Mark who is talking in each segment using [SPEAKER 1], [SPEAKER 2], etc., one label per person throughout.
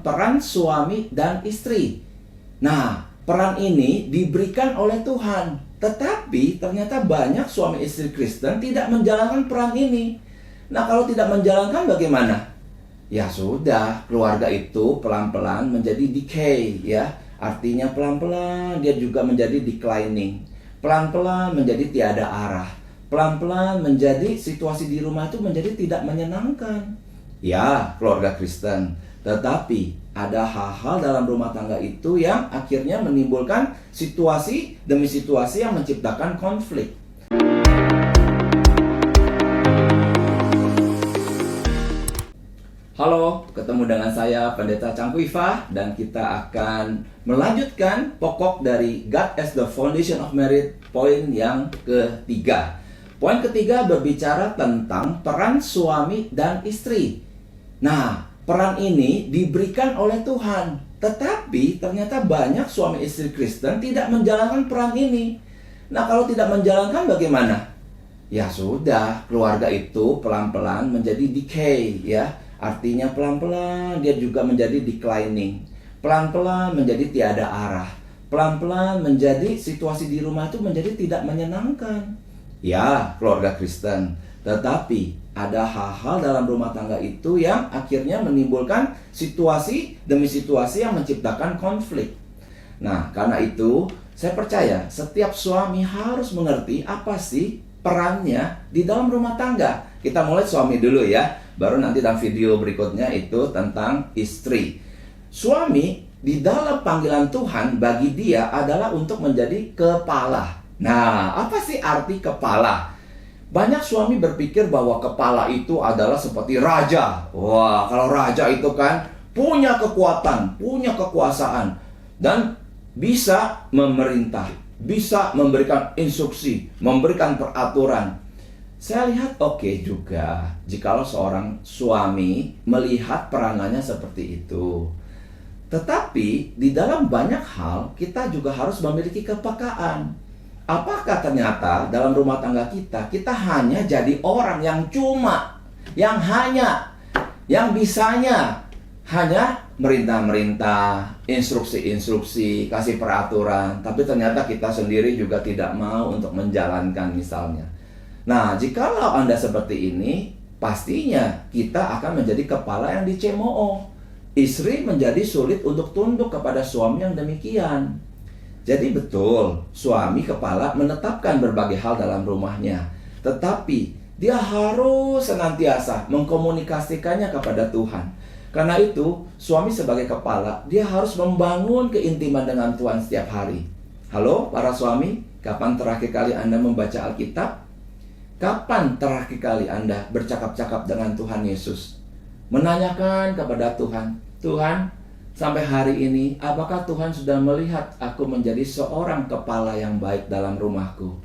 [SPEAKER 1] peran suami dan istri. Nah, peran ini diberikan oleh Tuhan. Tetapi ternyata banyak suami istri Kristen tidak menjalankan peran ini. Nah, kalau tidak menjalankan bagaimana? Ya sudah, keluarga itu pelan-pelan menjadi decay, ya. Artinya pelan-pelan dia juga menjadi declining. Pelan-pelan menjadi tiada arah. Pelan-pelan menjadi situasi di rumah itu menjadi tidak menyenangkan. Ya, keluarga Kristen. Tetapi ada hal-hal dalam rumah tangga itu yang akhirnya menimbulkan situasi demi situasi yang menciptakan konflik. Halo, ketemu dengan saya Pendeta Cangkuifa, dan kita akan melanjutkan pokok dari God as the Foundation of Marriage, poin yang ketiga. Poin ketiga berbicara tentang peran suami dan istri. Nah, peran ini diberikan oleh Tuhan. Tetapi ternyata banyak suami istri Kristen tidak menjalankan peran ini. Nah, kalau tidak menjalankan bagaimana? Ya sudah, keluarga itu pelan-pelan menjadi decay, ya. Artinya pelan-pelan dia juga menjadi declining. Pelan-pelan menjadi tiada arah. Pelan-pelan menjadi situasi di rumah itu menjadi tidak menyenangkan. Ya, keluarga Kristen. Tetapi ada hal-hal dalam rumah tangga itu yang akhirnya menimbulkan situasi demi situasi yang menciptakan konflik. Nah, karena itu saya percaya setiap suami harus mengerti apa sih perannya di dalam rumah tangga. Kita mulai suami dulu ya, baru nanti dalam video berikutnya itu tentang istri. Suami di dalam panggilan Tuhan bagi dia adalah untuk menjadi kepala. Nah, apa sih arti kepala? Banyak suami berpikir bahwa kepala itu adalah seperti raja. Wah, kalau raja itu kan punya kekuatan, punya kekuasaan, dan bisa memerintah, bisa memberikan instruksi, memberikan peraturan. Saya lihat oke juga jikalau seorang suami melihat peranannya seperti itu. Tetapi di dalam banyak hal kita juga harus memiliki kepekaan. Apakah ternyata dalam rumah tangga kita hanya jadi orang yang cuma, yang bisanya hanya merintah-merintah, instruksi-instruksi, kasih peraturan, tapi ternyata kita sendiri juga tidak mau untuk menjalankan misalnya. Nah, jikalau Anda seperti ini, pastinya kita akan menjadi kepala yang dicemooh. Istri menjadi sulit untuk tunduk kepada suami yang demikian. Jadi betul, suami kepala menetapkan berbagai hal dalam rumahnya. Tetapi dia harus senantiasa mengkomunikasikannya kepada Tuhan. Karena itu, suami sebagai kepala, dia harus membangun keintiman dengan Tuhan setiap hari. Halo para suami, kapan terakhir kali Anda membaca Alkitab? Kapan terakhir kali Anda bercakap-cakap dengan Tuhan Yesus? Menanyakan kepada Tuhan, Tuhan, sampai hari ini, apakah Tuhan sudah melihat aku menjadi seorang kepala yang baik dalam rumahku?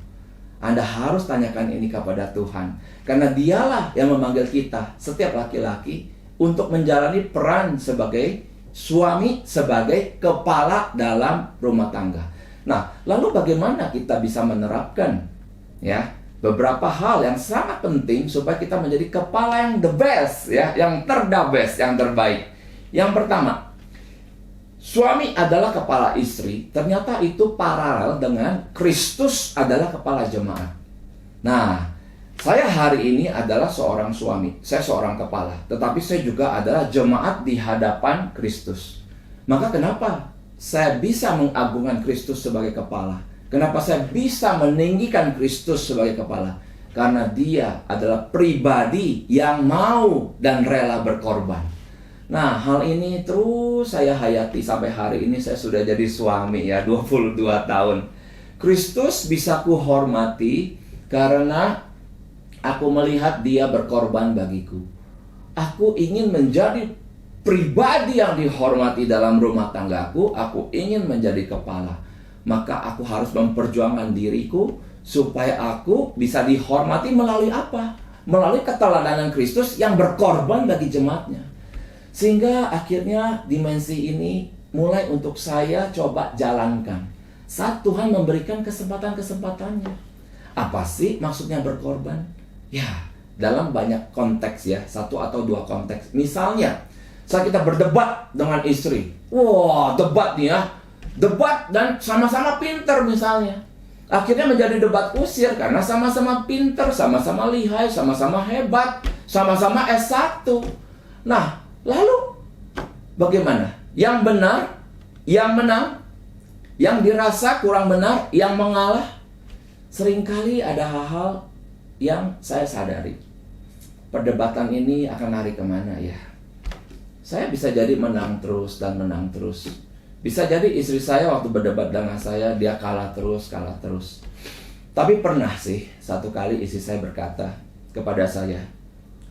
[SPEAKER 1] Anda harus tanyakan ini kepada Tuhan. Karena dialah yang memanggil kita, setiap laki-laki, untuk menjalani peran sebagai suami, sebagai kepala dalam rumah tangga. Nah, lalu bagaimana kita bisa menerapkan beberapa hal yang sangat penting supaya kita menjadi kepala yang the best, yang best, yang terbaik. Yang pertama, suami adalah kepala istri, ternyata itu paralel dengan Kristus adalah kepala jemaat. Nah, saya hari ini adalah seorang suami, saya seorang kepala, tetapi saya juga adalah jemaat di hadapan Kristus. Maka kenapa saya bisa mengagungkan Kristus sebagai kepala? Kenapa saya bisa meninggikan Kristus sebagai kepala? Karena dia adalah pribadi yang mau dan rela berkorban. Nah, hal ini terus saya hayati sampai hari ini. Saya sudah jadi suami 22 tahun. Kristus bisa kuhormati karena aku melihat dia berkorban bagiku. Aku ingin menjadi pribadi yang dihormati dalam rumah tanggaku. Aku ingin menjadi kepala. Maka aku harus memperjuangkan diriku supaya aku bisa dihormati melalui apa? Melalui keteladanan Kristus yang berkorban bagi jemaatnya. Sehingga akhirnya dimensi ini mulai untuk saya coba jalankan saat Tuhan memberikan kesempatan-kesempatannya. Apa sih maksudnya berkorban? Ya, dalam banyak konteks satu atau dua konteks. Misalnya, Saat kita berdebat dengan istri, wah debat nih ya, debat dan sama-sama pinter misalnya. Akhirnya menjadi debat kusir karena sama-sama pinter, sama-sama lihai, sama-sama hebat, sama-sama S1. Nah, lalu bagaimana? Yang benar, yang menang, yang dirasa kurang benar, yang mengalah. Seringkali ada hal-hal yang saya sadari. Perdebatan ini akan lari kemana ya? Saya bisa jadi menang terus dan menang terus. Bisa jadi istri saya waktu berdebat dengan saya, dia kalah terus, kalah terus. Tapi pernah sih, satu kali istri saya berkata kepada saya,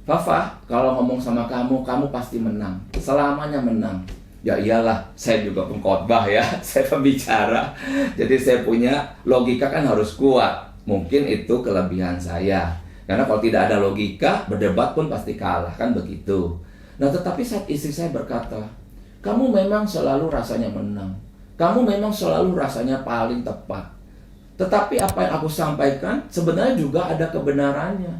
[SPEAKER 1] "Fafa, kalau ngomong sama kamu, kamu pasti menang. Selamanya menang." Ya iyalah, saya juga pengkhotbah ya, saya pembicara. Jadi saya punya logika kan harus kuat. Mungkin itu kelebihan saya. Karena kalau tidak ada logika, berdebat pun pasti kalah, kan begitu. Nah, tetapi saat istri saya berkata, "Kamu memang selalu rasanya menang. Kamu memang selalu rasanya paling tepat. Tetapi apa yang aku sampaikan sebenarnya juga ada kebenarannya.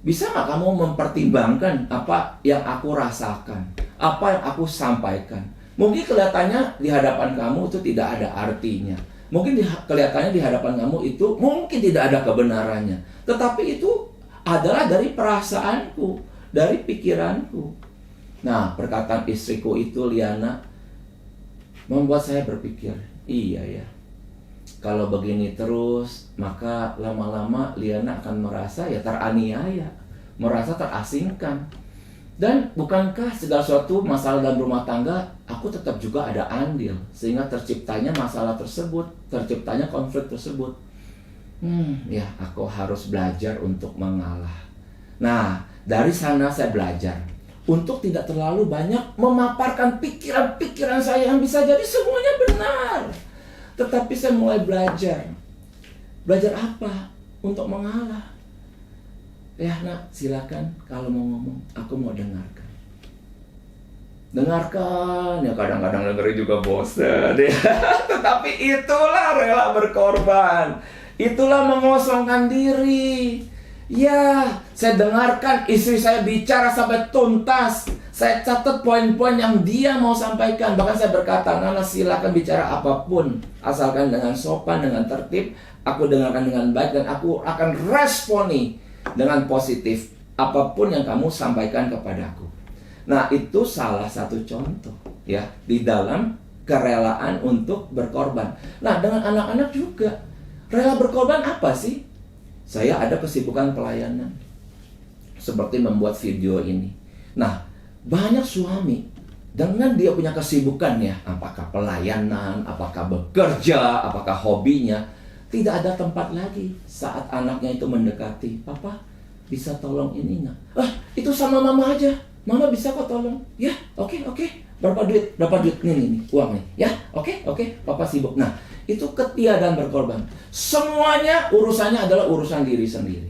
[SPEAKER 1] Bisa nggak kamu mempertimbangkan apa yang aku rasakan? Apa yang aku sampaikan? Mungkin kelihatannya di hadapan kamu itu tidak ada artinya. Mungkin kelihatannya di hadapan kamu itu mungkin tidak ada kebenarannya. Tetapi itu adalah dari perasaanku, dari pikiranku." Nah, perkataan istriku itu, Liana, membuat saya berpikir, iya ya, kalau begini terus, maka lama-lama Liana akan merasa ya teraniaya, merasa terasingkan. Dan bukankah segala suatu masalah dalam rumah tangga, aku tetap juga ada andil, sehingga terciptanya masalah tersebut, terciptanya konflik tersebut. Ya, aku harus belajar untuk mengalah. Nah, dari sana saya belajar untuk tidak terlalu banyak memaparkan pikiran-pikiran saya yang bisa jadi semuanya benar. Tetapi saya mulai belajar. Belajar apa? Untuk mengalah. Ya nak, silakan kalau mau ngomong, aku mau dengarkan. Dengarkan, ya kadang-kadang dengerin juga bosan ya. Tetapi itulah rela berkorban. Itulah mengosongkan diri. Ya, saya dengarkan istri saya bicara sampai tuntas. Saya catat poin-poin yang dia mau sampaikan. Bahkan saya berkata, "Nana, silakan bicara apapun, asalkan dengan sopan, dengan tertib. Aku dengarkan dengan baik dan aku akan responi dengan positif apapun yang kamu sampaikan kepadaku." Nah, itu salah satu contoh ya di dalam kerelaan untuk berkorban. Nah, dengan anak-anak juga. Rela berkorban apa sih? Saya ada kesibukan pelayanan, seperti membuat video ini. Nah, banyak suami dengan dia punya kesibukan ya, apakah pelayanan, apakah bekerja, apakah hobinya, tidak ada tempat lagi saat anaknya itu mendekati, "Papa, bisa tolong ini nggak?" Itu sama mama aja. "Mama bisa kok tolong." "Ya, oke. Berapa duit? Nih, uang nih. Ya, oke, Papa sibuk." Nah, itu ketiadaan berkorban. Semuanya urusannya adalah urusan diri sendiri.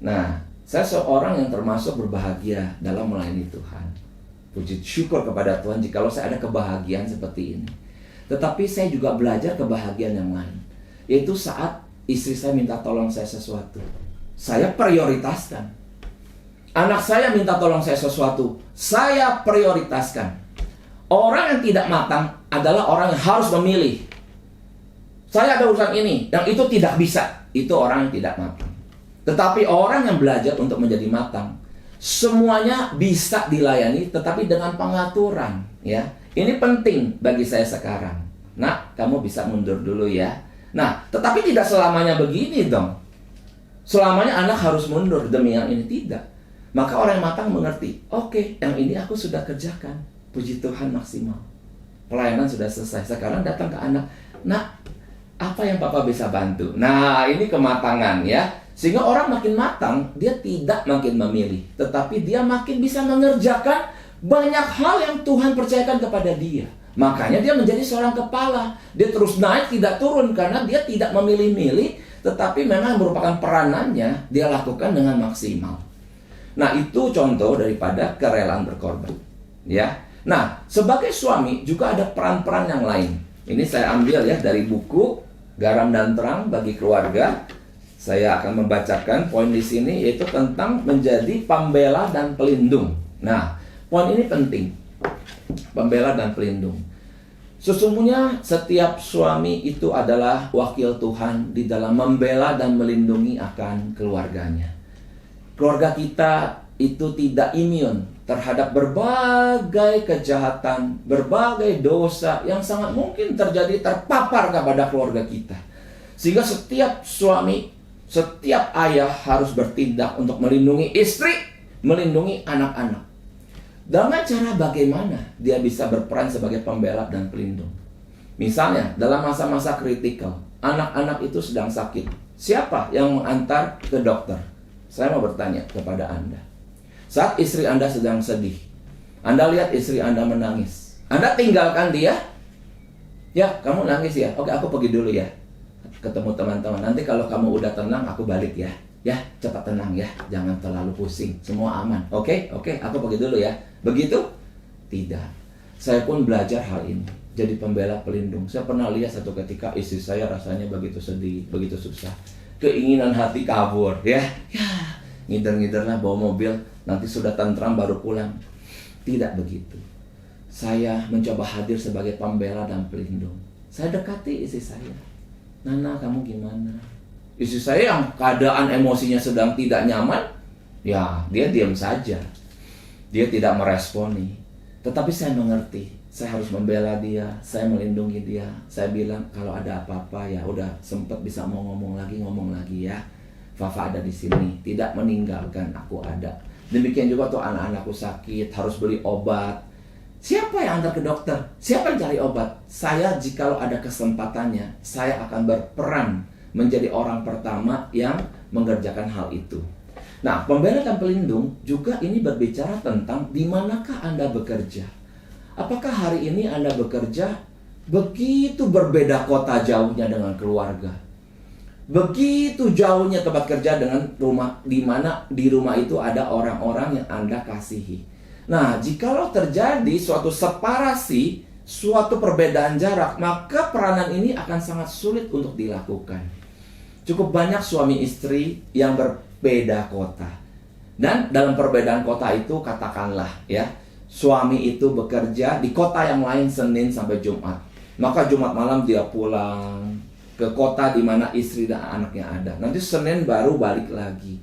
[SPEAKER 1] Nah, saya seorang yang termasuk berbahagia dalam melayani Tuhan. Puji syukur kepada Tuhan jikalau saya ada kebahagiaan seperti ini. Tetapi saya juga belajar kebahagiaan yang lain. Yaitu saat istri saya minta tolong saya sesuatu, saya prioritaskan. Anak saya minta tolong saya sesuatu, saya prioritaskan. Orang yang tidak matang adalah orang yang harus memilih. Saya ada urusan ini, yang itu tidak bisa. Itu orang yang tidak matang. Tetapi orang yang belajar untuk menjadi matang, semuanya bisa dilayani, tetapi dengan pengaturan. Ya, ini penting bagi saya sekarang. "Nak, kamu bisa mundur dulu ya." Nah, tetapi tidak selamanya begini dong. Selamanya anak harus mundur demi yang ini, tidak. Maka orang yang matang mengerti, oke, yang ini aku sudah kerjakan. Puji Tuhan, maksimal. Pelayanan sudah selesai. Sekarang datang ke anak, "Nak, apa yang Papa bisa bantu?" Nah, ini kematangan ya. Sehingga orang makin matang, dia tidak makin memilih, tetapi dia makin bisa mengerjakan banyak hal yang Tuhan percayakan kepada dia. Makanya dia menjadi seorang kepala. Dia terus naik, tidak turun, karena dia tidak memilih-milih, tetapi memang merupakan peranannya, dia lakukan dengan maksimal. Nah, itu contoh daripada kerelaan berkorban. Ya. Nah, sebagai suami juga ada peran-peran yang lain. Ini saya ambil ya dari buku Garam dan Terang bagi Keluarga. Saya akan membacakan poin di sini, yaitu tentang menjadi pembela dan pelindung. Nah, poin ini penting. Pembela dan pelindung. Sesungguhnya setiap suami itu adalah wakil Tuhan di dalam membela dan melindungi akan keluarganya. Keluarga kita itu tidak imun terhadap berbagai kejahatan, berbagai dosa yang sangat mungkin terjadi terpapar kepada keluarga kita. Sehingga setiap suami, setiap ayah harus bertindak untuk melindungi istri, melindungi anak-anak. Dengan cara bagaimana dia bisa berperan sebagai pembela dan pelindung? Misalnya, dalam masa-masa kritikal, anak-anak itu sedang sakit. Siapa yang mengantar ke dokter? Saya mau bertanya kepada Anda. Saat istri Anda sedang sedih, Anda lihat istri Anda menangis, Anda tinggalkan dia? Ya, kamu nangis ya? Oke, aku pergi dulu ya. Ketemu teman-teman. Nanti kalau kamu udah tenang, aku balik ya. Ya, cepat tenang ya. Jangan terlalu pusing. Semua aman. Oke, aku pergi dulu ya. Begitu? Tidak. Saya pun belajar hal ini. Jadi pembela pelindung. Saya pernah lihat satu ketika istri saya rasanya begitu sedih, begitu susah. Keinginan hati kabur ya. Ngider-ngiderlah bawa mobil. Nanti sudah tentram baru pulang. Tidak begitu. Saya mencoba hadir sebagai pembela dan pelindung. Saya dekati istri saya. Nana, kamu gimana? Istri saya yang keadaan emosinya sedang tidak nyaman, ya dia diam saja. Dia tidak meresponi. Tetapi saya mengerti, saya harus membela dia, saya melindungi dia. Saya bilang kalau ada apa-apa ya udah sempat bisa mau ngomong lagi ya. Fafa ada di sini, tidak meninggalkan, aku ada. Demikian juga tuh anak-anakku sakit, harus beli obat. Siapa yang antar ke dokter? Siapa yang cari obat? Saya jikalau ada kesempatannya, saya akan berperan menjadi orang pertama yang mengerjakan hal itu. Nah, pembela dan pelindung juga ini berbicara tentang di manakah Anda bekerja. Apakah hari ini Anda bekerja begitu berbeda kota jauhnya dengan keluarga? Begitu jauhnya tempat kerja dengan rumah, di mana di rumah itu ada orang-orang yang Anda kasihi. Nah, jikalau terjadi suatu separasi, suatu perbedaan jarak, maka peranan ini akan sangat sulit untuk dilakukan. Cukup banyak suami istri yang berbeda kota. Dan dalam perbedaan kota itu katakanlah ya, suami itu bekerja di kota yang lain Senin sampai Jumat. Maka Jumat malam dia pulang ke kota di mana istri dan anaknya ada. Nanti Senin baru balik lagi.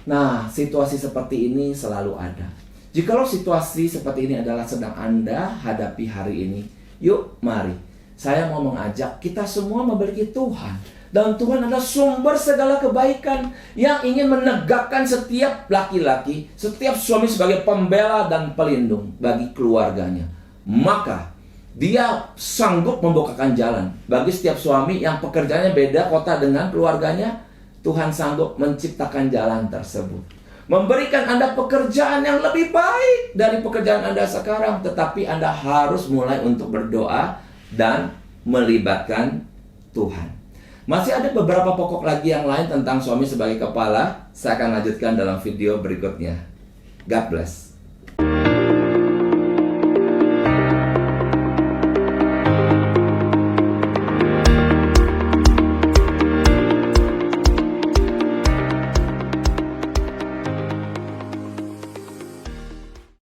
[SPEAKER 1] Nah, situasi seperti ini selalu ada. Jikalau situasi seperti ini adalah sedang Anda hadapi hari ini, yuk mari. Saya mau mengajak kita semua memiliki Tuhan. Dan Tuhan adalah sumber segala kebaikan yang ingin menegakkan setiap laki-laki, setiap suami sebagai pembela dan pelindung bagi keluarganya. Maka dia sanggup membukakan jalan bagi setiap suami yang pekerjaannya beda kota dengan keluarganya. Tuhan sanggup menciptakan jalan tersebut, memberikan Anda pekerjaan yang lebih baik dari pekerjaan Anda sekarang. Tetapi Anda harus mulai untuk berdoa dan melibatkan Tuhan. Masih ada beberapa pokok lagi yang lain tentang suami sebagai kepala. Saya akan lanjutkan dalam video berikutnya. God bless.